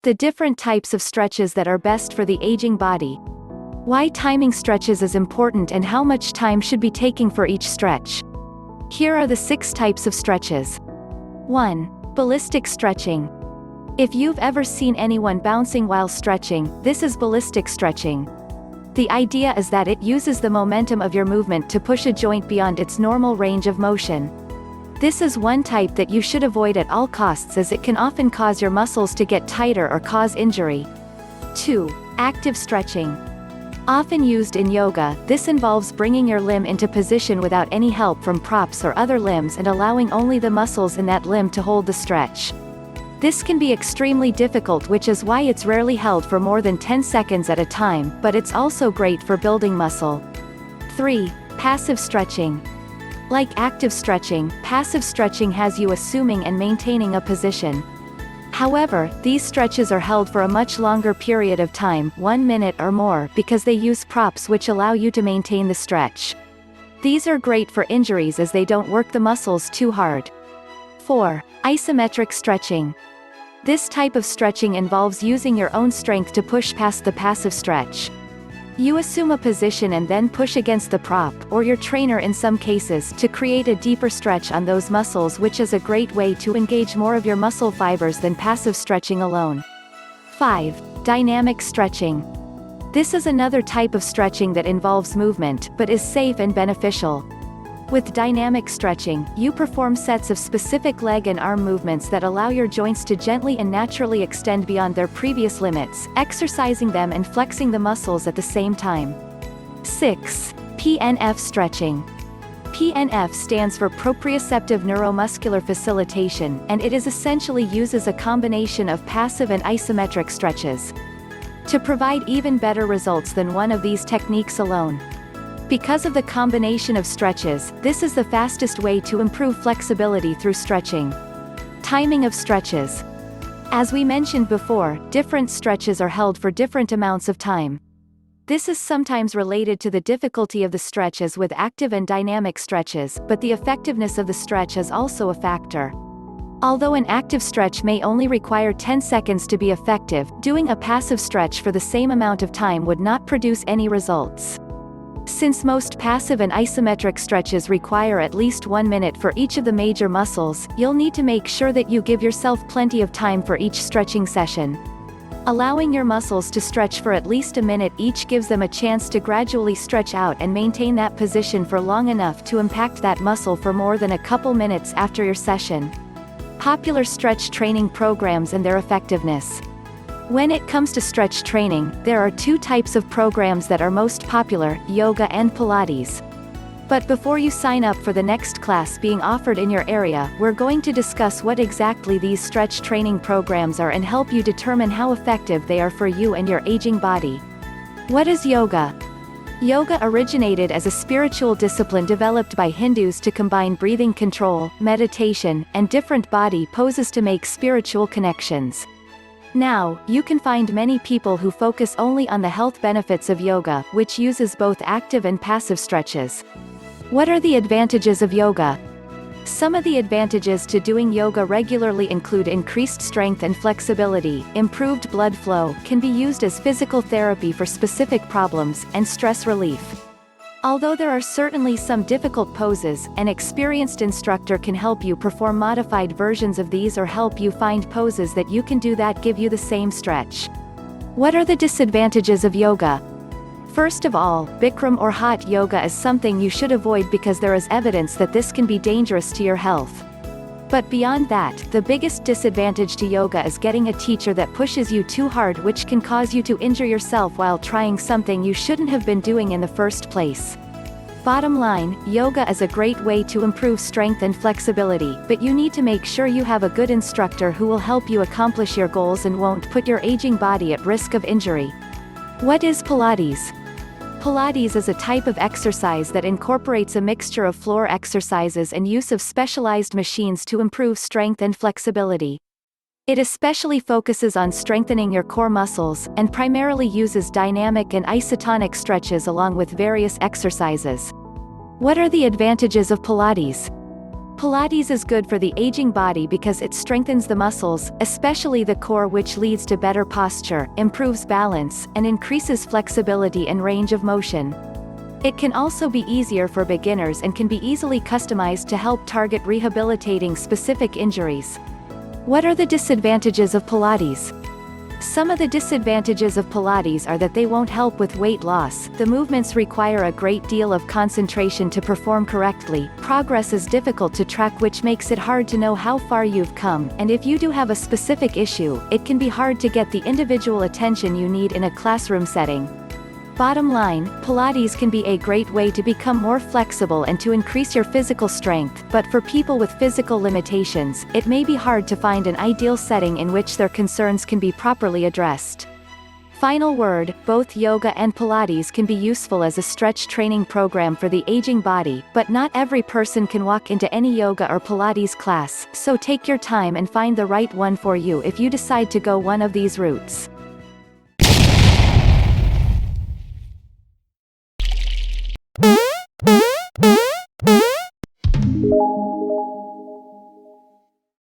The different types of stretches that are best for the aging body. Why timing stretches is important and how much time should be taken for each stretch. Here are the 6 types of stretches. 1. Ballistic stretching. If you've ever seen anyone bouncing while stretching, this is ballistic stretching. The idea is that it uses the momentum of your movement to push a joint beyond its normal range of motion. This is one type that you should avoid at all costs as it can often cause your muscles to get tighter or cause injury. 2. Active stretching. Often used in yoga, this involves bringing your limb into position without any help from props or other limbs and allowing only the muscles in that limb to hold the stretch. This can be extremely difficult, which is why it's rarely held for more than 10 seconds at a time, but it's also great for building muscle. 3. Passive stretching. Like active stretching, passive stretching has you assuming and maintaining a position. However, these stretches are held for a much longer period of time, 1 minute or more, because they use props which allow you to maintain the stretch. These are great for injuries as they don't work the muscles too hard. 4. Isometric stretching. This type of stretching involves using your own strength to push past the passive stretch. You assume a position and then push against the prop, or your trainer in some cases, to create a deeper stretch on those muscles, which is a great way to engage more of your muscle fibers than passive stretching alone. 5. Dynamic stretching. This is another type of stretching that involves movement, but is safe and beneficial. With dynamic stretching, you perform sets of specific leg and arm movements that allow your joints to gently and naturally extend beyond their previous limits, exercising them and flexing the muscles at the same time. 6. PNF stretching. PNF stands for proprioceptive neuromuscular facilitation, and it essentially uses a combination of passive and isometric stretches to provide even better results than one of these techniques alone. Because of the combination of stretches, this is the fastest way to improve flexibility through stretching. Timing of stretches. As we mentioned before, different stretches are held for different amounts of time. This is sometimes related to the difficulty of the stretch as with active and dynamic stretches, but the effectiveness of the stretch is also a factor. Although an active stretch may only require 10 seconds to be effective, doing a passive stretch for the same amount of time would not produce any results. Since most passive and isometric stretches require at least 1 minute for each of the major muscles, you'll need to make sure that you give yourself plenty of time for each stretching session. Allowing your muscles to stretch for at least a minute each gives them a chance to gradually stretch out and maintain that position for long enough to impact that muscle for more than a couple minutes after your session. Popular stretch training programs and their effectiveness. When it comes to stretch training, there are 2 types of programs that are most popular, yoga and Pilates. But before you sign up for the next class being offered in your area, we're going to discuss what exactly these stretch training programs are and help you determine how effective they are for you and your aging body. What is yoga? Yoga originated as a spiritual discipline developed by Hindus to combine breathing control, meditation, and different body poses to make spiritual connections. Now, you can find many people who focus only on the health benefits of yoga, which uses both active and passive stretches. What are the advantages of yoga? Some of the advantages to doing yoga regularly include increased strength and flexibility, improved blood flow, can be used as physical therapy for specific problems, and stress relief. Although there are certainly some difficult poses, an experienced instructor can help you perform modified versions of these or help you find poses that you can do that give you the same stretch. What are the disadvantages of yoga? First of all, Bikram or hot yoga is something you should avoid because there is evidence that this can be dangerous to your health. But beyond that, the biggest disadvantage to yoga is getting a teacher that pushes you too hard, which can cause you to injure yourself while trying something you shouldn't have been doing in the first place. Bottom line, yoga is a great way to improve strength and flexibility, but you need to make sure you have a good instructor who will help you accomplish your goals and won't put your aging body at risk of injury. What is Pilates? Pilates is a type of exercise that incorporates a mixture of floor exercises and use of specialized machines to improve strength and flexibility. It especially focuses on strengthening your core muscles, and primarily uses dynamic and isotonic stretches along with various exercises. What are the advantages of Pilates? Pilates is good for the aging body because it strengthens the muscles, especially the core, which leads to better posture, improves balance, and increases flexibility and range of motion. It can also be easier for beginners and can be easily customized to help target rehabilitating specific injuries. What are the disadvantages of Pilates? Some of the disadvantages of Pilates are that they won't help with weight loss, the movements require a great deal of concentration to perform correctly, progress is difficult to track, which makes it hard to know how far you've come, and if you do have a specific issue, it can be hard to get the individual attention you need in a classroom setting. Bottom line, Pilates can be a great way to become more flexible and to increase your physical strength, but for people with physical limitations, it may be hard to find an ideal setting in which their concerns can be properly addressed. Final word, both yoga and Pilates can be useful as a stretch training program for the aging body, but not every person can walk into any yoga or Pilates class, so take your time and find the right one for you if you decide to go one of these routes.